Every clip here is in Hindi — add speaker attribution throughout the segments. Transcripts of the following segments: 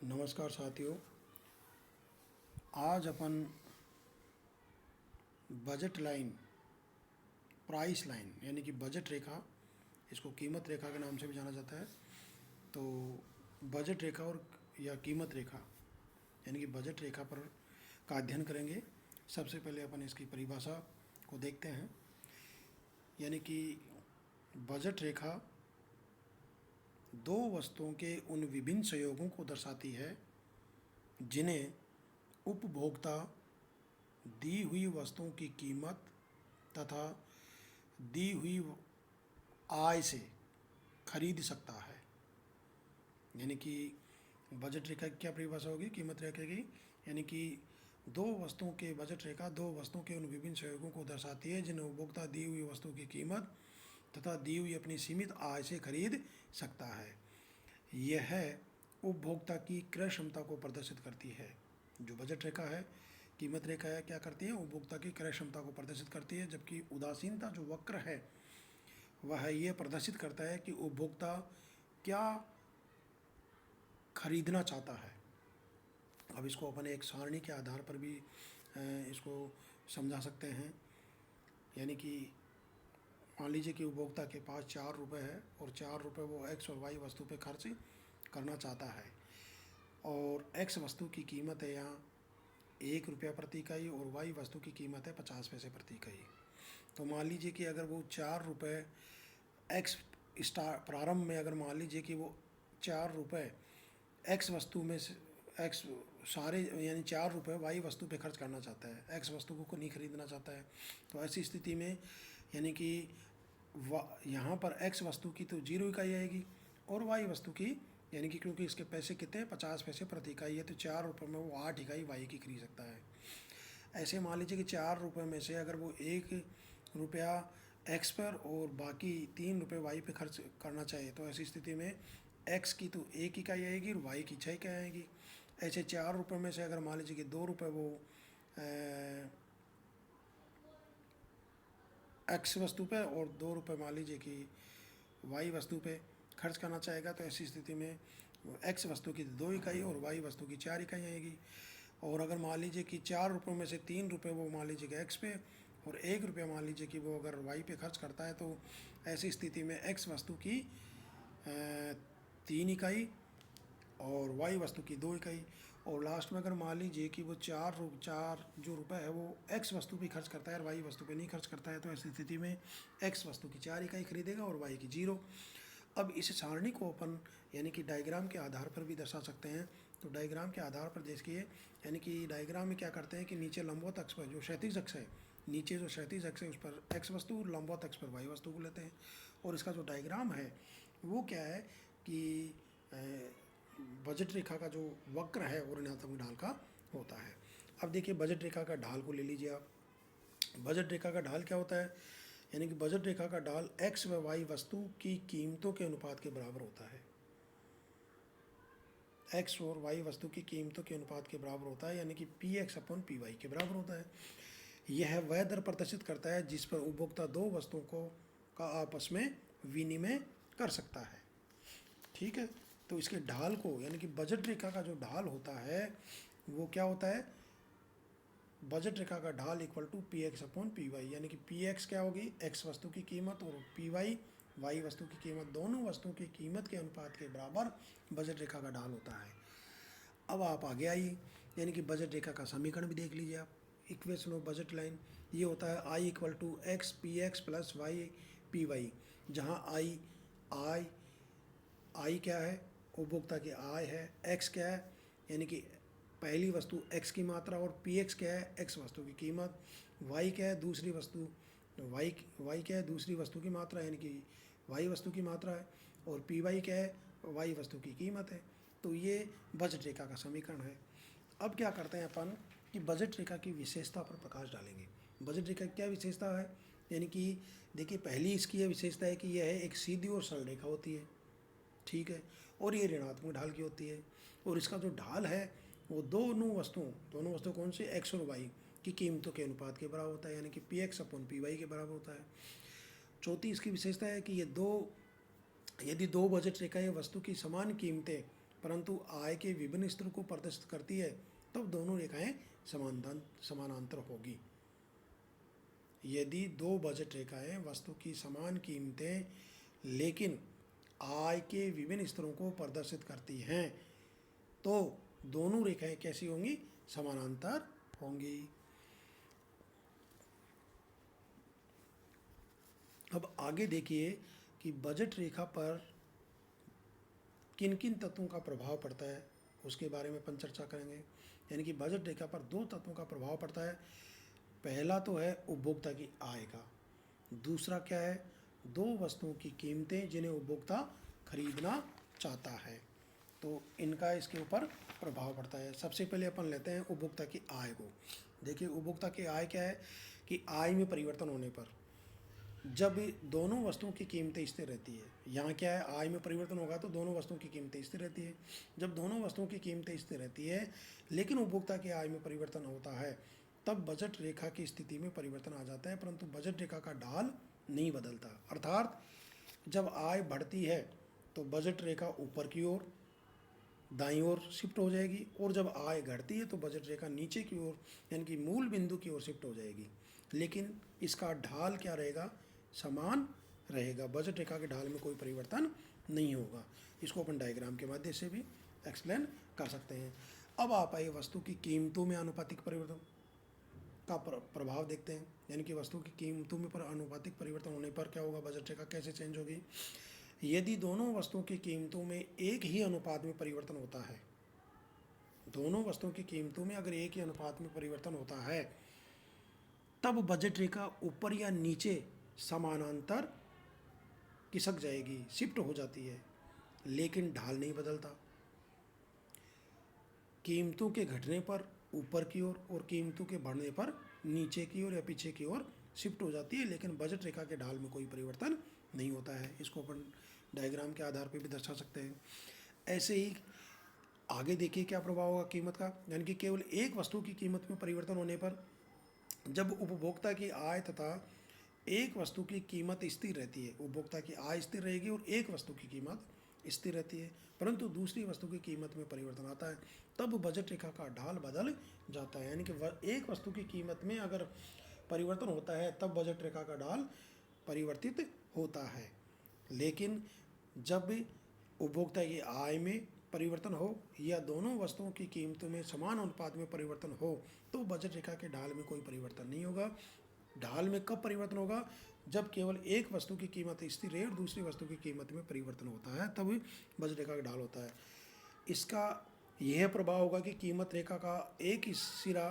Speaker 1: नमस्कार साथियों। आज अपन बजट लाइन, प्राइस लाइन यानी कि बजट रेखा, इसको कीमत रेखा के नाम से भी जाना जाता है। तो बजट रेखा और या कीमत रेखा यानी कि बजट रेखा पर का अध्ययन करेंगे। सबसे पहले अपन इसकी परिभाषा को देखते हैं। यानी कि बजट रेखा दो वस्तुओं के उन विभिन्न संयोगों को दर्शाती है जिन्हें उपभोक्ता दी हुई वस्तुओं की कीमत तथा दी हुई आय से खरीद सकता है। यानी कि बजट रेखा की क्या परिभाषा होगी कीमत रेखा की? यानी कि दो वस्तुओं के बजट रेखा दो वस्तुओं के उन विभिन्न संयोगों को दर्शाती है जिन्हें उपभोक्ता दी हुई वस्तु की कीमत तथा दी हुई अपनी सीमित आय से खरीद सकता है। यह उपभोक्ता की क्रय क्षमता को प्रदर्शित करती है। जो बजट रेखा है, कीमत रेखा है, क्या करती है? उपभोक्ता की क्रय क्षमता को प्रदर्शित करती है। जबकि उदासीनता जो वक्र है वह ये प्रदर्शित करता है कि उपभोक्ता क्या खरीदना चाहता है। अब इसको अपन एक सारणी के आधार पर भी इसको समझा सकते हैं। यानी कि मान लीजिए कि उपभोक्ता के पास 4 रुपये है और 4 रुपये वो एक्स और वाई वस्तु पे खर्च करना चाहता है और एक्स वस्तु की कीमत है यहाँ 1 रुपया प्रति इकाई और वाई वस्तु की कीमत है 50 पैसे प्रति इकाई। तो मान लीजिए कि अगर वो 4 रुपये एक्स प्रारंभ में अगर मान लीजिए कि वो 4 रुपये एक्स वस्तु में से एक्स सारे यानी 4 रुपये वाई वस्तु पे खर्च करना चाहता है, एक्स वस्तु को नहीं खरीदना चाहता है। तो ऐसी स्थिति में यानी कि यहाँ पर एक्स वस्तु की तो 0 इकाई आएगी और वाई वस्तु की यानी कि क्योंकि इसके पैसे कितने 50 पैसे प्रति इकाई है तो 4 रुपये में वो 8 इकाई वाई की खरीद सकता है। ऐसे मान लीजिए कि 4 रुपये में से अगर वो 1 रुपया एक्स पर और बाकी 3 रुपये वाई पे खर्च करना चाहिए तो ऐसी स्थिति में एक्स की तो 1 इकाई आएगी और वाई की 6 इकाई आएगी। ऐसे 4 रुपये में से अगर मान लीजिए कि 2 रुपये वो एक्स वस्तु पे और 2 रुपये मान लीजिए कि वाई वस्तु पे खर्च करना चाहेगा तो ऐसी स्थिति में एक्स वस्तु की 2 इकाई और वाई वस्तु की 4 इकाई आएगी। और अगर मान लीजिए कि 4 रुपये में से 3 रुपये वो मान लीजिए कि एक्स पे और 1 रुपया मान लीजिए कि वो अगर वाई पे खर्च करता है तो ऐसी स्थिति में एक्स वस्तु की 3 इकाई और वाई वस्तु की 2 इकाई। और लास्ट में अगर मान लीजिए कि वो चार जो रुपए है वो एक्स वस्तु पे खर्च करता है और वाई वस्तु पे नहीं खर्च करता है तो ऐसी स्थिति में एक्स वस्तु की 4 इकाई खरीदेगा और वाई की 0। अब इस सारणी को अपन यानी कि डायग्राम के आधार पर भी दर्शा सकते हैं। तो डायग्राम के आधार पर देखिए यानी कि डायग्राम में क्या करते हैं कि नीचे लंबवत अक्ष पर जो क्षैतिज अक्ष है, नीचे जो क्षैतिज अक्ष है उस पर एक्स वस्तु, लंबवत अक्ष पर वाई वस्तु को लेते हैं। और इसका जो डायग्राम है वो क्या है कि बजट रेखा का जो वक्र है वो ऋणात्मक ढाल का होता है। अब देखिए बजट रेखा का ढाल को ले लीजिए आप। बजट रेखा का ढाल क्या होता है? यानी कि बजट रेखा का ढाल एक्स व वाई वस्तु की कीमतों के अनुपात के बराबर होता है। एक्स और वाई वस्तु की कीमतों के अनुपात के बराबर होता है यानी कि P X upon P Y के बराबर होता है। यह वह दर प्रदर्शित करता है जिस पर उपभोक्ता दो वस्तुओं को का आपस में विनिमय कर सकता है। ठीक है, तो इसके ढाल को यानी कि बजट रेखा का जो ढाल होता है वो क्या होता है? बजट रेखा का ढाल equal to P X upon P Y. यानी कि पी एक्स क्या होगी? एक्स वस्तु की कीमत और पी वाई वाई वस्तु की कीमत, दोनों वस्तुओं की कीमत के अनुपात के बराबर बजट रेखा का ढाल होता है। अब आप आगे आइए यानी कि बजट रेखा का समीकरण भी देख लीजिए आप। इक्वेशन ऑफ बजट लाइन ये होता है I equal to X P X plus Y P Y, जहाँ आई क्या है? उपभोक्ता की आय है। एक्स क्या है? यानी कि पहली वस्तु एक्स की मात्रा और पी एक्स क्या है? एक्स वस्तु की कीमत। वाई क्या है? दूसरी वस्तु वाई क्या है? दूसरी वस्तु की मात्रा यानी कि वाई वस्तु की मात्रा है। और पी वाई क्या है? वाई वस्तु की कीमत है। तो ये बजट रेखा का समीकरण है। अब क्या करते हैं अपन कि बजट रेखा की विशेषता पर प्रकाश डालेंगे। बजट रेखा की क्या विशेषता है? यानी कि देखिए पहली इसकी यह विशेषता है कि यह एक सीधी और सरल रेखा होती है। ठीक है, और ये ऋणात्मक ढाल की होती है। और इसका जो ढाल है वो दोनों वस्तुओं कौन सी? एक्स और वाई की कीमतों के अनुपात के बराबर होता है यानी कि P X upon P Y के बराबर होता है। चौथी इसकी विशेषता है कि यदि दो बजट रेखाएं वस्तु की समान कीमतें परंतु आय के विभिन्न स्तरों को प्रदर्शित करती है, तब दोनों रेखाएं समानांतर होगी। यदि दो बजट रेखाएं वस्तु की समान कीमतें लेकिन आय के विभिन्न स्तरों को प्रदर्शित करती हैं, तो दोनों रेखाएं कैसी होंगी? समानांतर होंगी। अब आगे देखिए कि बजट रेखा पर किन किन तत्वों का प्रभाव पड़ता है, उसके बारे में अपन चर्चा करेंगे। यानी कि बजट रेखा पर दो तत्वों का प्रभाव पड़ता है। पहला तो है उपभोक्ता की आय का, दूसरा क्या है? दो वस्तुओं की कीमतें जिन्हें उपभोक्ता खरीदना चाहता है, तो इनका इसके ऊपर प्रभाव पड़ता है। सबसे पहले अपन लेते हैं उपभोक्ता की आय को। देखिए उपभोक्ता की आय क्या है कि आय में परिवर्तन होने पर जब दोनों वस्तुओं की कीमतें स्थिर रहती है, यहाँ क्या है, आय में परिवर्तन होगा तो दोनों वस्तुओं की कीमतें स्थिर रहती है। जब दोनों वस्तुओं की कीमतें स्थिर रहती है लेकिन उपभोक्ता की आय में परिवर्तन होता है, तब बजट रेखा की स्थिति में परिवर्तन आ जाता है, परंतु बजट रेखा का ढाल नहीं बदलता। अर्थात जब आय बढ़ती है तो बजट रेखा ऊपर की ओर दाईं ओर शिफ्ट हो जाएगी, और जब आय घटती है तो बजट रेखा नीचे की ओर यानी कि मूल बिंदु की ओर शिफ्ट हो जाएगी। लेकिन इसका ढाल क्या रहेगा? समान रहेगा। बजट रेखा के ढाल में कोई परिवर्तन नहीं होगा। इसको अपन डायग्राम के माध्यम से भी एक्सप्लेन कर सकते हैं। अब आप आइए वस्तु की कीमतों में आनुपातिक परिवर्तन का प्रभाव देखते हैं। यानी कि वस्तु की कीमतों में पर आनुपातिक परिवर्तन होने पर क्या होगा, बजट रेखा कैसे चेंज होगी। यदि दोनों वस्तुओं की कीमतों में एक ही अनुपात में परिवर्तन होता है, दोनों वस्तुओं की कीमतों में अगर एक ही अनुपात में परिवर्तन होता है, तब बजट रेखा ऊपर या नीचे समानांतर खिसक जाएगी, शिफ्ट हो जाती है, लेकिन ढाल नहीं बदलता। कीमतों के घटने पर ऊपर की ओर और कीमतों के बढ़ने पर नीचे की ओर या पीछे की ओर शिफ्ट हो जाती है, लेकिन बजट रेखा के ढाल में कोई परिवर्तन नहीं होता है। इसको अपन डायग्राम के आधार पर भी दर्शा सकते हैं। ऐसे ही आगे देखिए क्या प्रभाव होगा कीमत का। यानी कि केवल एक वस्तु की कीमत में परिवर्तन होने पर जब उपभोक्ता की आय तथा एक वस्तु की कीमत स्थिर रहती है, उपभोक्ता की आय स्थिर रहेगी और एक वस्तु की कीमत स्थिर रहती है, परंतु दूसरी वस्तु की कीमत में परिवर्तन आता है, तब बजट रेखा का ढाल बदल जाता है। यानी कि एक वस्तु की कीमत में अगर परिवर्तन होता है तब बजट रेखा का ढाल परिवर्तित होता है। लेकिन जब उपभोक्ता की आय में परिवर्तन हो या दोनों वस्तुओं की कीमतों में समान अनुपात में परिवर्तन हो, तो बजट रेखा के ढाल में कोई परिवर्तन नहीं होगा। ढाल में कब परिवर्तन होगा? जब केवल एक वस्तु की कीमत स्थिर है और दूसरी वस्तु की कीमत में परिवर्तन होता है, तब बजट रेखा का ढाल होता है। इसका यह प्रभाव होगा कि कीमत रेखा का एक सिरा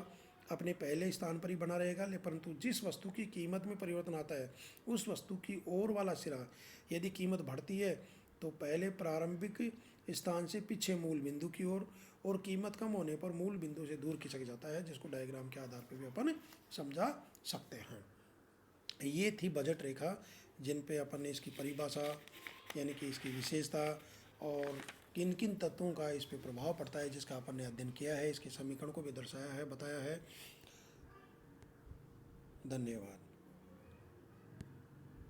Speaker 1: अपने पहले स्थान पर ही बना रहेगा, परंतु जिस वस्तु की कीमत में परिवर्तन आता है उस वस्तु की ओर वाला सिरा यदि कीमत बढ़ती है तो पहले प्रारंभिक स्थान से पीछे मूल बिंदु की ओर और कीमत कम होने पर मूल बिंदु से दूर खिसक जाता है, जिसको डायग्राम के आधार पर भी अपन समझा सकते हैं। ये थी बजट रेखा, जिन पे अपन ने इसकी परिभाषा यानी कि इसकी विशेषता और किन किन तत्वों का इस पे प्रभाव पड़ता है जिसका अपन ने अध्ययन किया है, इसके समीकरण को भी दर्शाया है, बताया है। धन्यवाद।